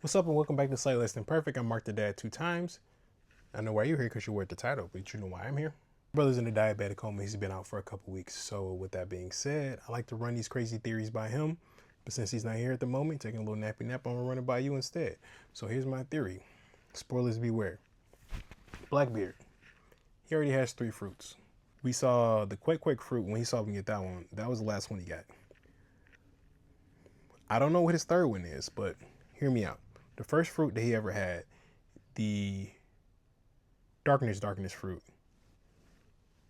What's up and welcome back to Slightly Less Than Perfect. I'm Mark the Dad 2 times. I know why you're here because you read the title, but you know why I'm here. Brother's in a diabetic coma. He's been out for a couple weeks. So with that being said, I like to run these crazy theories by him. But since he's not here at the moment, taking a little nappy nap, I'm going to run it by you instead. So here's my theory. Spoilers beware. Blackbeard. He already has 3 fruits. We saw the Quake fruit when he saw me get that one. That was the last one he got. I don't know what his third one is, but hear me out. The first fruit that he ever had, the darkness fruit.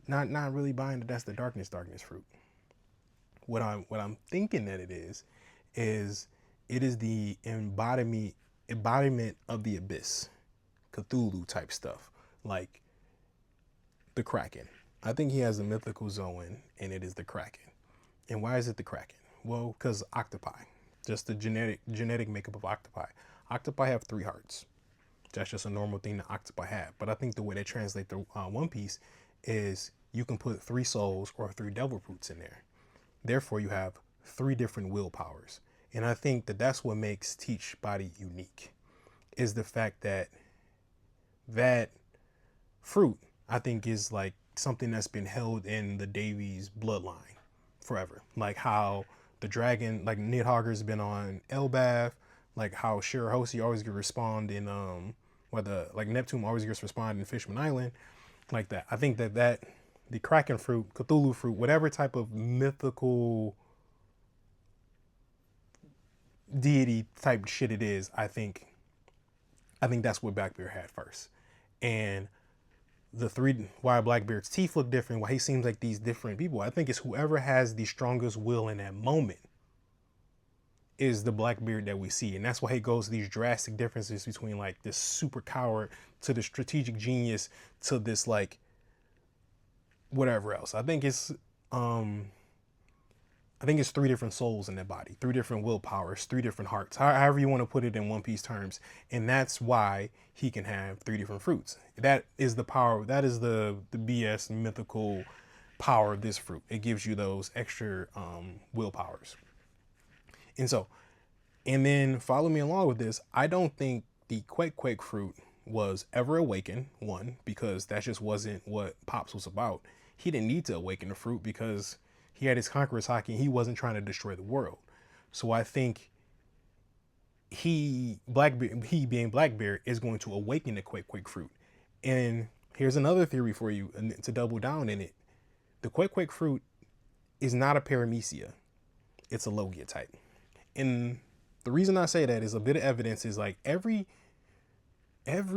Not really buying that that's the darkness fruit. What I'm thinking that it is it is the embodiment of the abyss, Cthulhu type stuff, like the Kraken. I think he has a mythical zoan, and it is the Kraken. And why is it the Kraken? Well, because octopi, just the genetic makeup of octopi. Octopi have 3 hearts. That's just a normal thing that octopi have. But I think the way they translate the One Piece is you can put 3 souls or 3 devil fruits in there. Therefore, you have 3 different willpowers. And I think that that's what makes Teach Body unique, is the fact that that fruit, I think, is like something that's been held in the Davies bloodline forever. Like how the dragon, like Nidhogger's been on Elbaf, like how Shirahoshi always gets respond in like Neptune always gets respond in Fishman Island, like that. I think that the Kraken fruit, Cthulhu fruit, whatever type of mythical deity type shit it is, I think that's what Blackbeard had first. And why Blackbeard's teeth look different, why he seems like these different people, I think it's whoever has the strongest will in that moment is the Blackbeard that we see. And that's why he goes to these drastic differences between like this super coward to the strategic genius to this like whatever else. I think it's 3 different souls in that body, 3 different willpowers, 3 different hearts, however you want to put it in One Piece terms. And that's why he can have 3 different fruits. That is the power. That is the BS mythical power of this fruit. It gives you those extra willpowers. And then follow me along with this. I don't think the Quake fruit was ever awakened, one, because that just wasn't what Pops was about. He didn't need to awaken the fruit because he had his conqueror's haki and he wasn't trying to destroy the world. So I think he being Blackbeard is going to awaken the Quake fruit. And here's another theory for you to double down in it. The Quake fruit is not a paramecia. It's a Logia type. And the reason I say that is a bit of evidence is like every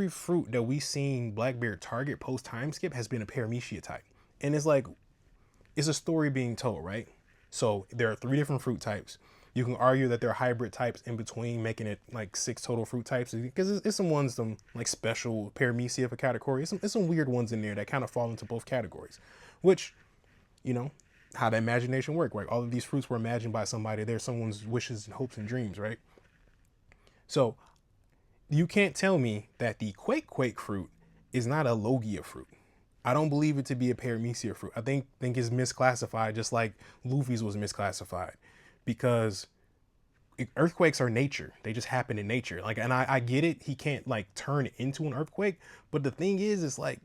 fruit that we seen Blackbeard target post time skip has been a paramecia type. And it's like, it's a story being told, right? So there are 3 different fruit types. You can argue that there are hybrid types in between, making it like 6 total fruit types, because it's some like special paramecia for category. It's some weird ones in there that kind of fall into both categories, which, you know, how the imagination work, right? All of these fruits were imagined by somebody. They're someone's wishes and hopes and dreams, right? So you can't tell me that the Quake fruit is not a Logia fruit. I don't believe it to be a paramecia fruit. I think it's misclassified, just like Luffy's was misclassified, because earthquakes are nature. They just happen in nature. Like, and I get it. He can't like turn it into an earthquake, but the thing is, it's like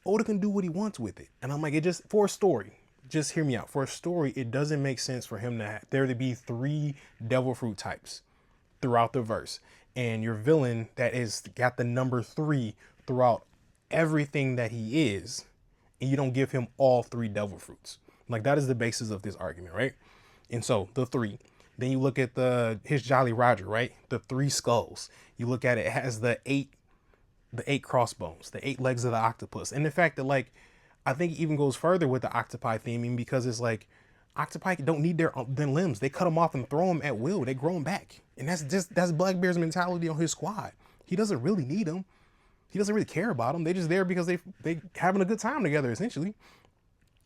Oda can do what he wants with it. And I'm like, it just, for a story, just hear me out. For a story, it doesn't make sense for him there to be 3 devil fruit types throughout the verse, and your villain that is got the number 3 throughout everything that he is, and you don't give him all 3 devil fruits. Like, that is the basis of this argument, right? And so the 3. Then you look at his Jolly Roger, right? The 3 skulls. You look at it, it has the 8 crossbones, the 8 legs of the octopus. And the fact that, like, I think it even goes further with the octopi theming, because it's like octopi don't need their limbs. They cut them off and throw them at will. They grow them back. And that's Blackbeard's mentality on his squad. He doesn't really need them. He doesn't really care about them. They're just there because they having a good time together, essentially.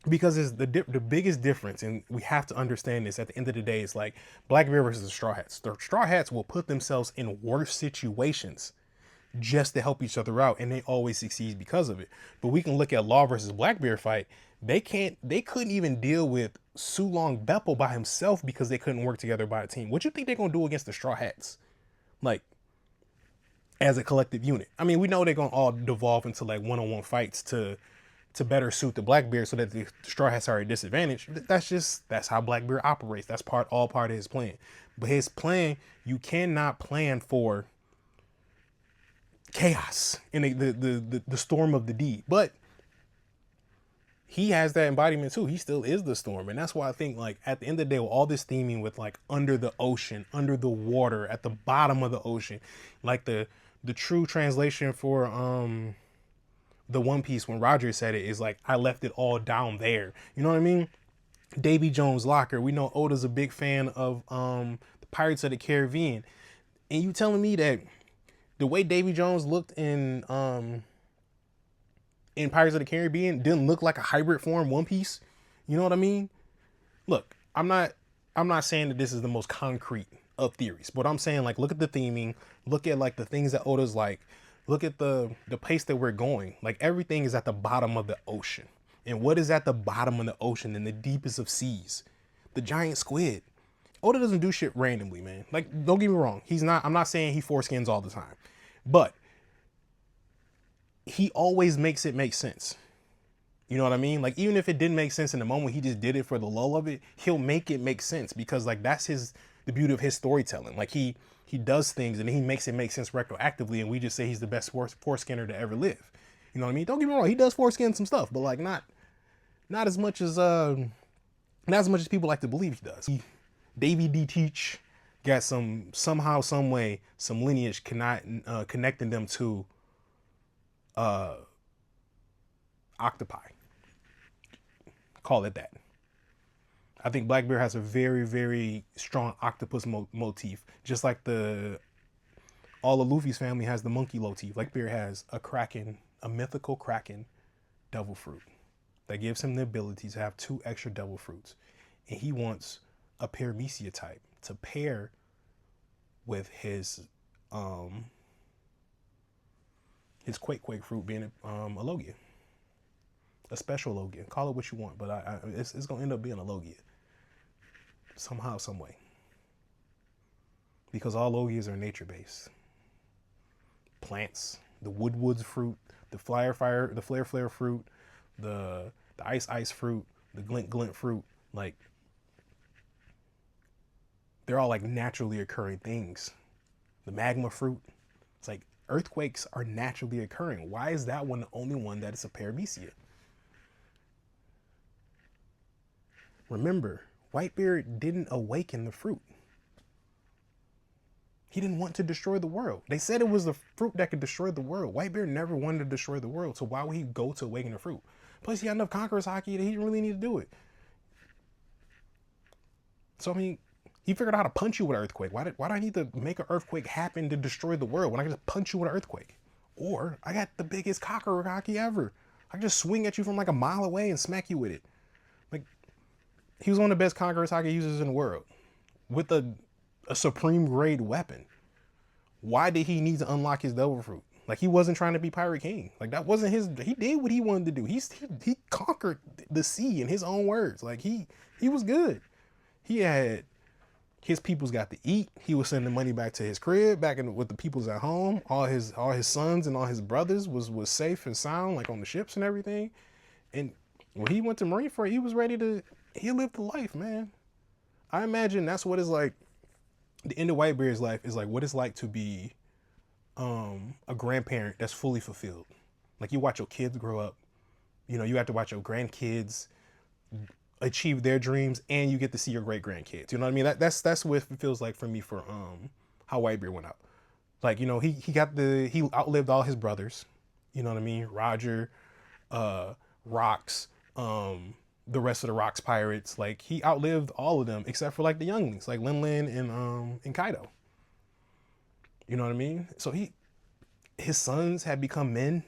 Because it's the biggest difference, and we have to understand this at the end of the day, it's like Blackbeard versus the Straw Hats. The Straw Hats will put themselves in worse situations just to help each other out, and they always succeed because of it. But we can look at Law versus Blackbeard fight. They couldn't even deal with Sulong Beppo by himself because they couldn't work together by a team. What you think they're gonna do against the Straw Hats? Like, as a collective unit. I mean, we know they're gonna all devolve into like one-on-one fights to better suit the Blackbeard so that the Straw Hats are at a disadvantage. That's how Blackbeard operates. That's all part of his plan. But his plan, you cannot plan for chaos in the storm of the deed. But he has that embodiment too. He still is the storm. And that's why I think, like, at the end of the day, with all this theming with like under the ocean, under the water, at the bottom of the ocean, like the true translation for the One Piece when Roger said it is like, I left it all down there. You know what I mean? Davy Jones' locker. We know Oda's a big fan of the Pirates of the Caribbean. And you telling me that the way Davy Jones looked in Pirates of the Caribbean didn't look like a hybrid form One Piece? You know what I mean? Look, I'm not saying that this is the most concrete of theories, but I'm saying, like, look at the theming, look at like the things that Oda's like, look at the pace that we're going. Like, everything is at the bottom of the ocean. And what is at the bottom of the ocean in the deepest of seas? The giant squid. Oda doesn't do shit randomly, man. Like, don't get me wrong. I'm not saying he foreskins all the time, but he always makes it make sense. You know what I mean? Like, even if it didn't make sense in the moment, he just did it for the lull of it. He'll make it make sense because, like, that's the beauty of his storytelling. Like, he does things and he makes it make sense retroactively, and we just say he's the best foreskinner to ever live. You know what I mean? Don't get me wrong, he does foreskin some stuff, but like not as much as people like to believe he does. Davy D. Teach got somehow, some way, some lineage connecting them to octopi. Call it that. I think Blackbeard has a very, very strong octopus motif, just like all of Luffy's family has the monkey motif. Blackbeard has a Kraken, a mythical Kraken devil fruit that gives him the ability to have 2 extra devil fruits, and he wants a paramecia type to pair with his Quake fruit being a Logia, a special Logia. Call it what you want, but it's gonna end up being a Logia somehow, some way, because all Logias are nature based. Plants, the Woodwoods fruit, the Flare fruit, the Ice fruit, the Glint fruit, like, they're all like naturally occurring things. The magma fruit, it's like earthquakes are naturally occurring. Why is that one the only one that is a paramecia? Remember, Whitebeard didn't awaken the fruit. He didn't want to destroy the world. They said it was the fruit that could destroy the world. Whitebeard never wanted to destroy the world, so why would he go to awaken the fruit? Plus, he had enough Conqueror's Haki that he didn't really need to do it. So, I mean, he figured out how to punch you with an earthquake. Why do I need to make an earthquake happen to destroy the world when I can just punch you with an earthquake? Or, I got the biggest Conqueror Haki ever. I can just swing at you from like a mile away and smack you with it. Like, he was one of the best Conqueror's Haki users in the world with a supreme grade weapon. Why did he need to unlock his devil fruit? Like, he wasn't trying to be Pirate King. Like, that wasn't he did what he wanted to do. He conquered the sea in his own words. Like, he was good. He had his peoples got to eat. He was sending money back to his crib, with the peoples at home. All his sons and all his brothers was safe and sound, like on the ships and everything. And when he went to Marineford, he lived the life, man. I imagine that's what it's like. The end of Whitebeard's life is like what it's like to be a grandparent that's fully fulfilled. Like, you watch your kids grow up, you know, you have to watch your grandkids achieve their dreams, and you get to see your great grandkids. You know what I mean? That's what it feels like for me for how Whitebeard went out. Like, you know, he outlived all his brothers. You know what I mean? Roger, Rocks, the rest of the Rocks pirates. Like, he outlived all of them except for like the younglings, like Lin and Kaido. You know what I mean? So his sons had become men.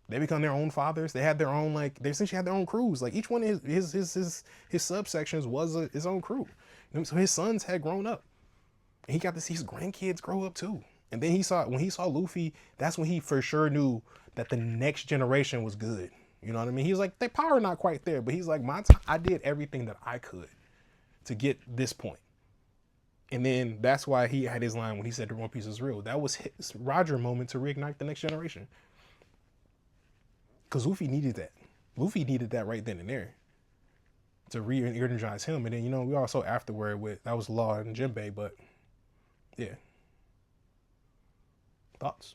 They become their own fathers. They had their own, like, they essentially had their own crews. Like, each one of his subsections was his own crew. You know, so his sons had grown up, and he got to see his grandkids grow up too. And then when he saw Luffy, that's when he for sure knew that the next generation was good. You know what I mean? He was like, their power not quite there, but he's like, I did everything that I could to get this point. And then that's why he had his line when he said the One Piece is real. That was his Roger moment to reignite the next generation. Because Luffy needed that. Luffy needed that right then and there to re-energize him. And then, you know, we also afterward with, that was Law and Jinbei, but yeah. Thoughts?